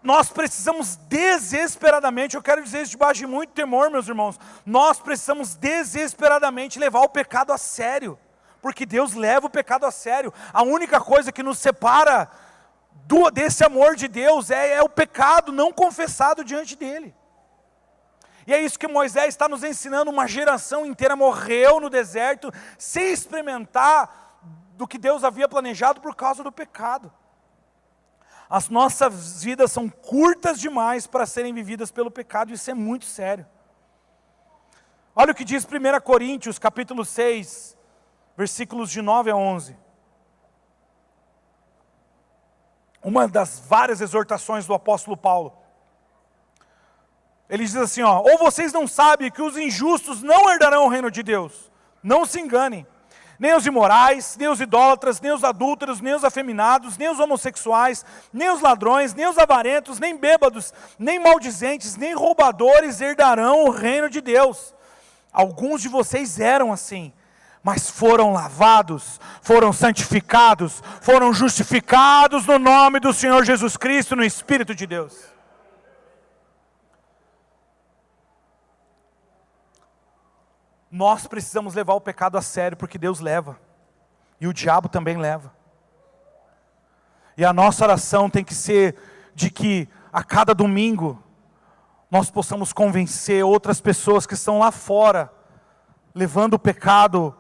nós precisamos desesperadamente, eu quero dizer isso debaixo de muito temor, meus irmãos, nós precisamos desesperadamente levar o pecado a sério, porque Deus leva o pecado a sério. A única coisa que nos separa desse amor de Deus é o pecado não confessado diante dEle. E é isso que Moisés está nos ensinando. Uma geração inteira morreu no deserto, sem experimentar do que Deus havia planejado por causa do pecado. As nossas vidas são curtas demais para serem vividas pelo pecado, isso é muito sério. Olha o que diz 1 Coríntios, capítulo 6, versículos de 9 a 11. Uma das várias exortações do apóstolo Paulo. Ele diz assim, ou vocês não sabem que os injustos não herdarão o reino de Deus? Não se enganem. Nem os imorais, nem os idólatras, nem os adúlteros, nem os afeminados, nem os homossexuais, nem os ladrões, nem os avarentos, nem bêbados, nem maldizentes, nem roubadores herdarão o reino de Deus. Alguns de vocês eram assim, mas foram lavados, foram santificados, foram justificados no nome do Senhor Jesus Cristo, no Espírito de Deus. Nós precisamos levar o pecado a sério, porque Deus leva, e o diabo também leva. E a nossa oração tem que ser de que a cada domingo nós possamos convencer outras pessoas que estão lá fora, levando o pecado,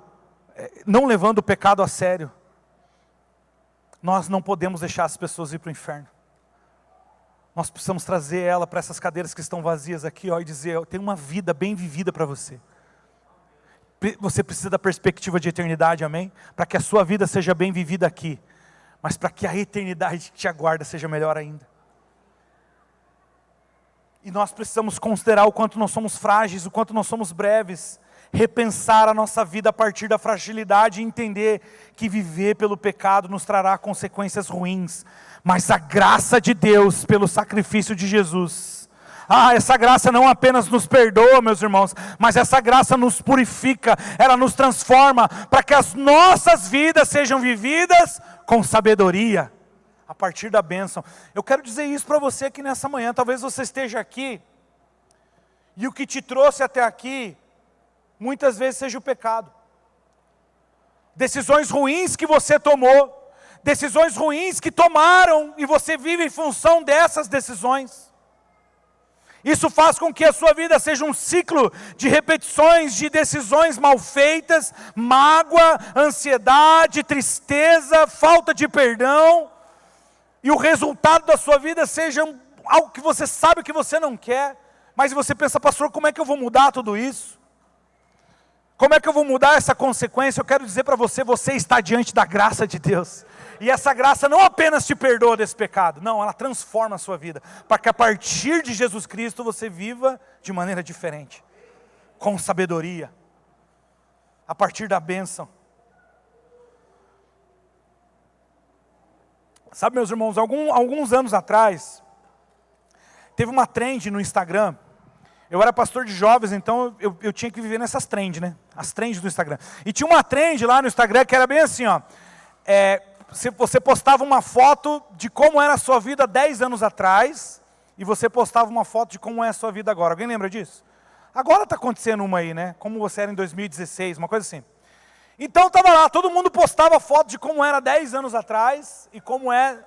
não levando o pecado a sério. Nós não podemos deixar as pessoas ir para o inferno. Nós precisamos trazer ela para essas cadeiras que estão vazias aqui, e dizer, tem uma vida bem vivida para você. Você precisa da perspectiva de eternidade, amém? Para que a sua vida seja bem vivida aqui, mas para que a eternidade que te aguarda seja melhor ainda. E nós precisamos considerar o quanto nós somos frágeis, o quanto nós somos breves, repensar a nossa vida a partir da fragilidade e entender que viver pelo pecado nos trará consequências ruins, mas a graça de Deus pelo sacrifício de Jesus, essa graça não apenas nos perdoa, meus irmãos, mas essa graça nos purifica, ela nos transforma, para que as nossas vidas sejam vividas com sabedoria, a partir da bênção. Eu quero dizer isso para você aqui nessa manhã. Talvez você esteja aqui, e o que te trouxe até aqui, muitas vezes seja o pecado. Decisões ruins que você tomou, decisões ruins que tomaram, e você vive em função dessas decisões. Isso faz com que a sua vida seja um ciclo de repetições, de decisões mal feitas, mágoa, ansiedade, tristeza, falta de perdão, e o resultado da sua vida seja algo que você sabe que você não quer, mas você pensa, pastor, como é que eu vou mudar tudo isso? Como é que eu vou mudar essa consequência? Eu quero dizer para você, você está diante da graça de Deus. E essa graça não apenas te perdoa desse pecado, não, ela transforma a sua vida, para que a partir de Jesus Cristo você viva de maneira diferente, com sabedoria, a partir da bênção. Sabe, meus irmãos, alguns anos atrás, teve uma trend no Instagram. Eu era pastor de jovens, então eu tinha que viver nessas trends, né? As trends do Instagram. E tinha uma trend lá no Instagram que era bem assim, ó. Você postava uma foto de como era a sua vida 10 anos atrás, e você postava uma foto de como é a sua vida agora. Alguém lembra disso? Agora está acontecendo uma aí, né? Como você era em 2016, uma coisa assim. Então estava lá, todo mundo postava foto de como era 10 anos atrás e como é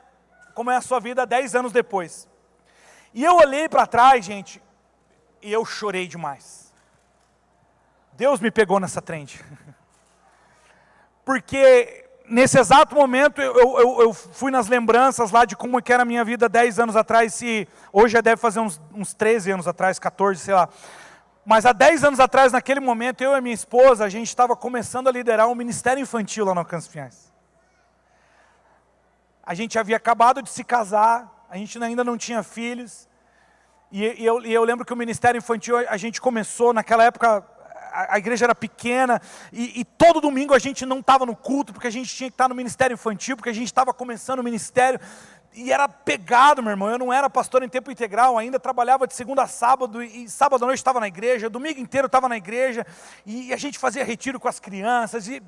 a sua vida 10 anos depois. E eu olhei para trás, gente, e eu chorei demais. Deus me pegou nessa trend. Porque nesse exato momento eu fui nas lembranças lá de como que era a minha vida 10 anos atrás, e hoje já deve fazer uns 13 anos atrás, 14, sei lá. Mas há 10 anos atrás, naquele momento, eu e minha esposa, a gente estava começando a liderar um ministério infantil lá no Alcance Pinhais. A gente havia acabado de se casar, a gente ainda não tinha filhos, e eu lembro que o ministério infantil, a gente começou, naquela época, a igreja era pequena, e todo domingo a gente não estava no culto, porque a gente tinha que estar no ministério infantil, porque a gente estava começando o ministério, e era pegado, meu irmão. Eu não era pastor em tempo integral ainda, trabalhava de segunda a sábado, e sábado à noite estava na igreja, domingo inteiro estava na igreja, e a gente fazia retiro com as crianças, e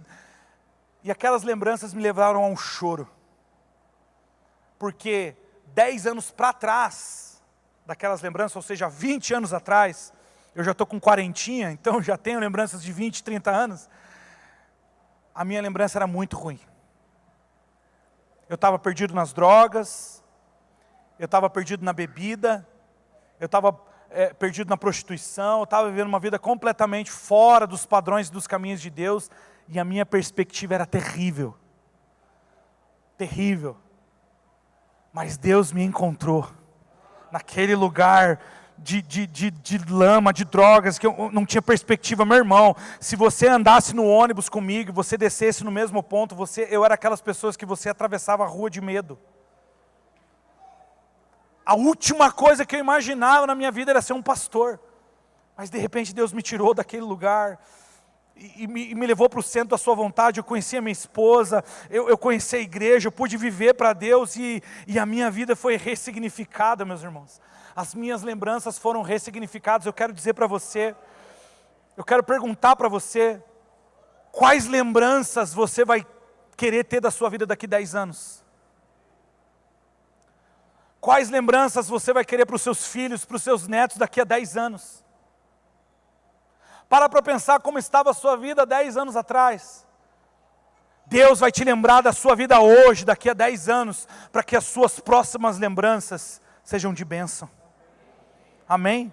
aquelas lembranças me levaram a um choro, porque 10 anos para trás, daquelas lembranças, ou seja, 20 anos atrás, eu já estou com quarentinha, então já tenho lembranças de 20, 30 anos, a minha lembrança era muito ruim. Eu estava perdido nas drogas, eu estava perdido na bebida, eu estava perdido na prostituição, eu estava vivendo uma vida completamente fora dos padrões e dos caminhos de Deus, e a minha perspectiva era terrível. Terrível. Mas Deus me encontrou naquele lugar de lama, de drogas, que eu não tinha perspectiva. Meu irmão, se você andasse no ônibus comigo, você descesse no mesmo ponto, eu era aquelas pessoas que você atravessava a rua de medo. A última coisa que eu imaginava na minha vida era ser um pastor, mas de repente Deus me tirou daquele lugar, e me levou para o centro da sua vontade. Eu conheci a minha esposa, eu conheci a igreja, eu pude viver para Deus, e a minha vida foi ressignificada, meus irmãos. As minhas lembranças foram ressignificadas. Eu quero dizer para você, eu quero perguntar para você, quais lembranças você vai querer ter da sua vida daqui 10 anos? Quais lembranças você vai querer para os seus filhos, para os seus netos daqui a 10 anos? Para pensar como estava a sua vida 10 anos atrás. Deus vai te lembrar da sua vida hoje, daqui a 10 anos, para que as suas próximas lembranças sejam de bênção. Amém?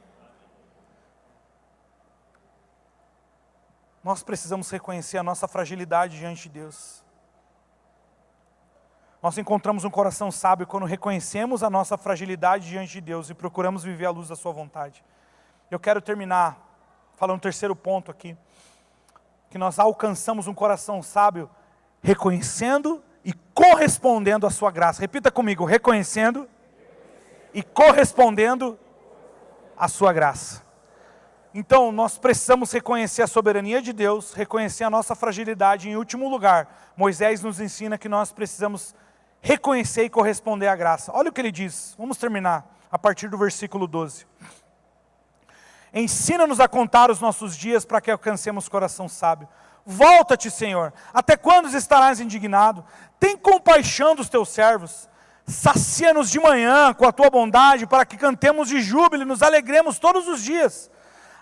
Nós precisamos reconhecer a nossa fragilidade diante de Deus. Nós encontramos um coração sábio quando reconhecemos a nossa fragilidade diante de Deus e procuramos viver à luz da sua vontade. Eu quero terminar falando um terceiro ponto aqui, que nós alcançamos um coração sábio reconhecendo e correspondendo à sua graça. Repita comigo: reconhecendo e correspondendo à sua graça. Então, nós precisamos reconhecer a soberania de Deus, reconhecer a nossa fragilidade. Em último lugar, Moisés nos ensina que nós precisamos reconhecer e corresponder à graça. Olha o que ele diz, vamos terminar a partir do versículo 12. Ensina-nos a contar os nossos dias para que alcancemos coração sábio. Volta-te, Senhor, até quando estarás indignado? Tem compaixão dos teus servos. Sacia-nos de manhã com a tua bondade, para que cantemos de júbilo e nos alegremos todos os dias.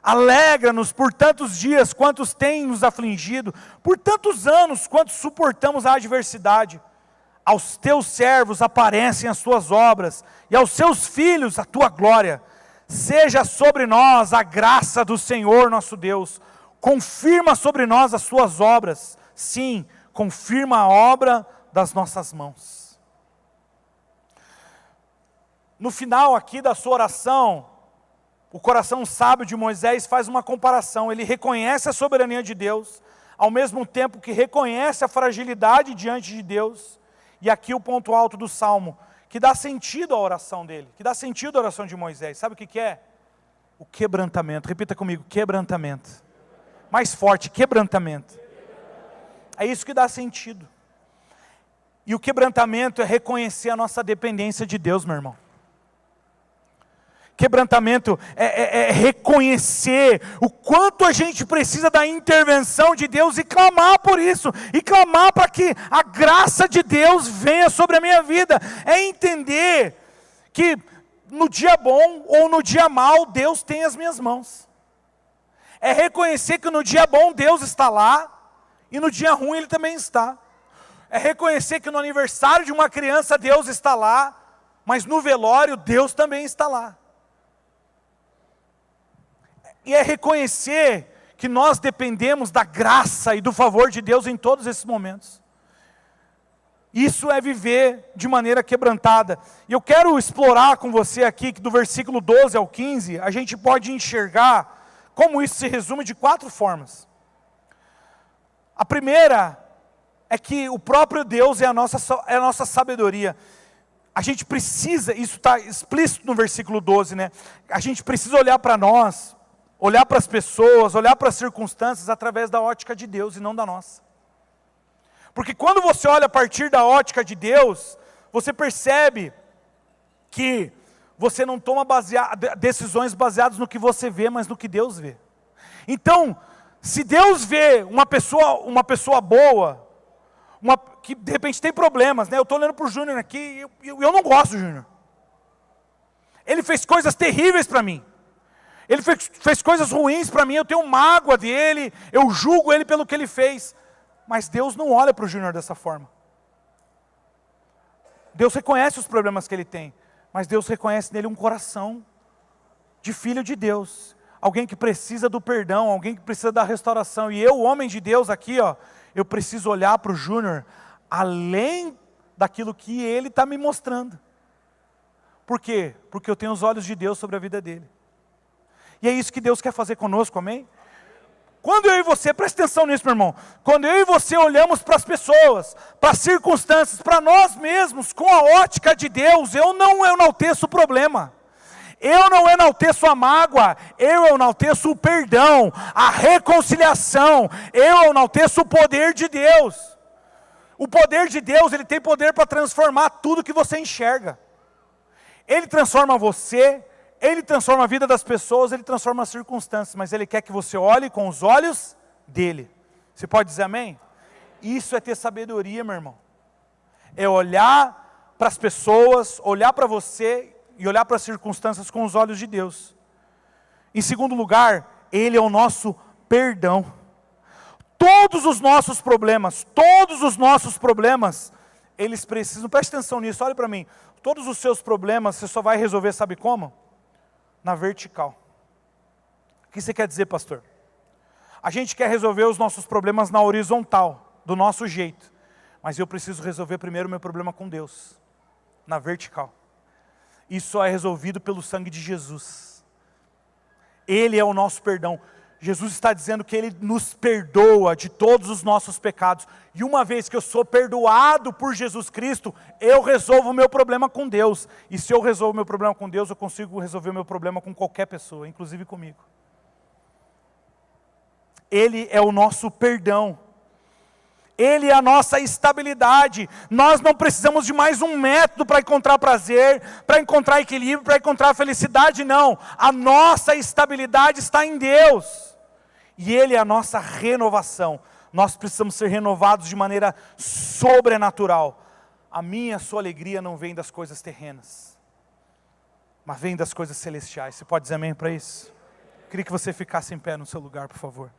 Alegra-nos por tantos dias quantos têm nos afligido, por tantos anos quantos suportamos a adversidade. Aos teus servos aparecem as tuas obras, e aos seus filhos a tua glória. Seja sobre nós a graça do Senhor nosso Deus. Confirma sobre nós as suas obras. Sim, confirma a obra das nossas mãos. No final aqui da sua oração, o coração sábio de Moisés faz uma comparação. Ele reconhece a soberania de Deus, ao mesmo tempo que reconhece a fragilidade diante de Deus. E aqui o ponto alto do Salmo, que dá sentido à oração dele, que dá sentido à oração de Moisés. Sabe o que é? O quebrantamento. Repita comigo: quebrantamento. Mais forte: quebrantamento. É isso que dá sentido. E o quebrantamento é reconhecer a nossa dependência de Deus, meu irmão. Quebrantamento é reconhecer o quanto a gente precisa da intervenção de Deus e clamar por isso, e clamar para que a graça de Deus venha sobre a minha vida. É entender que no dia bom ou no dia mau, Deus tem as minhas mãos. É reconhecer que no dia bom Deus está lá, e no dia ruim Ele também está. É reconhecer que no aniversário de uma criança Deus está lá, mas no velório Deus também está lá. E é reconhecer que nós dependemos da graça e do favor de Deus em todos esses momentos. Isso é viver de maneira quebrantada. E eu quero explorar com você aqui, que do versículo 12 ao 15, a gente pode enxergar como isso se resume de 4 formas. A primeira é que o próprio Deus é a nossa sabedoria. A gente precisa, isso está explícito no versículo 12, né? A gente precisa olhar para nós, olhar para as pessoas, olhar para as circunstâncias através da ótica de Deus e não da nossa. Porque quando você olha a partir da ótica de Deus, você percebe que você não toma decisões baseadas no que você vê, mas no que Deus vê. Então, se Deus vê uma pessoa boa, que de repente tem problemas, né? Eu estou olhando para o Júnior aqui, eu não gosto do Júnior. Ele fez coisas terríveis para mim. Ele fez coisas ruins para mim, eu tenho mágoa dele, eu julgo ele pelo que ele fez. Mas Deus não olha para o Júnior dessa forma. Deus reconhece os problemas que ele tem, mas Deus reconhece nele um coração de filho de Deus. Alguém que precisa do perdão, alguém que precisa da restauração. E eu, homem de Deus aqui, eu preciso olhar para o Júnior além daquilo que ele está me mostrando. Por quê? Porque eu tenho os olhos de Deus sobre a vida dele. E é isso que Deus quer fazer conosco, amém? Quando eu e você, presta atenção nisso, meu irmão. Quando eu e você olhamos para as pessoas, para as circunstâncias, para nós mesmos, com a ótica de Deus, eu não enalteço o problema. Eu não enalteço a mágoa, eu enalteço o perdão, a reconciliação, eu enalteço o poder de Deus. O poder de Deus, Ele tem poder para transformar tudo que você enxerga. Ele transforma você, Ele transforma a vida das pessoas, Ele transforma as circunstâncias, mas Ele quer que você olhe com os olhos dEle. Você pode dizer amém? Isso é ter sabedoria, meu irmão. É olhar para as pessoas, olhar para você e olhar para as circunstâncias com os olhos de Deus. Em segundo lugar, Ele é o nosso perdão. Todos os nossos problemas, eles precisam, preste atenção nisso, olhe para mim. Todos os seus problemas, você só vai resolver, sabe como? Na vertical. O que você quer dizer, pastor? A gente quer resolver os nossos problemas na horizontal, do nosso jeito. Mas eu preciso resolver primeiro o meu problema com Deus, na vertical. Isso só é resolvido pelo sangue de Jesus. Ele é o nosso perdão. Jesus está dizendo que Ele nos perdoa de todos os nossos pecados. E uma vez que eu sou perdoado por Jesus Cristo, eu resolvo o meu problema com Deus. E se eu resolvo o meu problema com Deus, eu consigo resolver o meu problema com qualquer pessoa, inclusive comigo. Ele é o nosso perdão. Ele é a nossa estabilidade. Nós não precisamos de mais um método para encontrar prazer, para encontrar equilíbrio, para encontrar felicidade, não. A nossa estabilidade está em Deus. E Ele é a nossa renovação. Nós precisamos ser renovados de maneira sobrenatural. A minha, a sua alegria não vem das coisas terrenas, mas vem das coisas celestiais. Você pode dizer amém para isso? Eu queria que você ficasse em pé no seu lugar, por favor.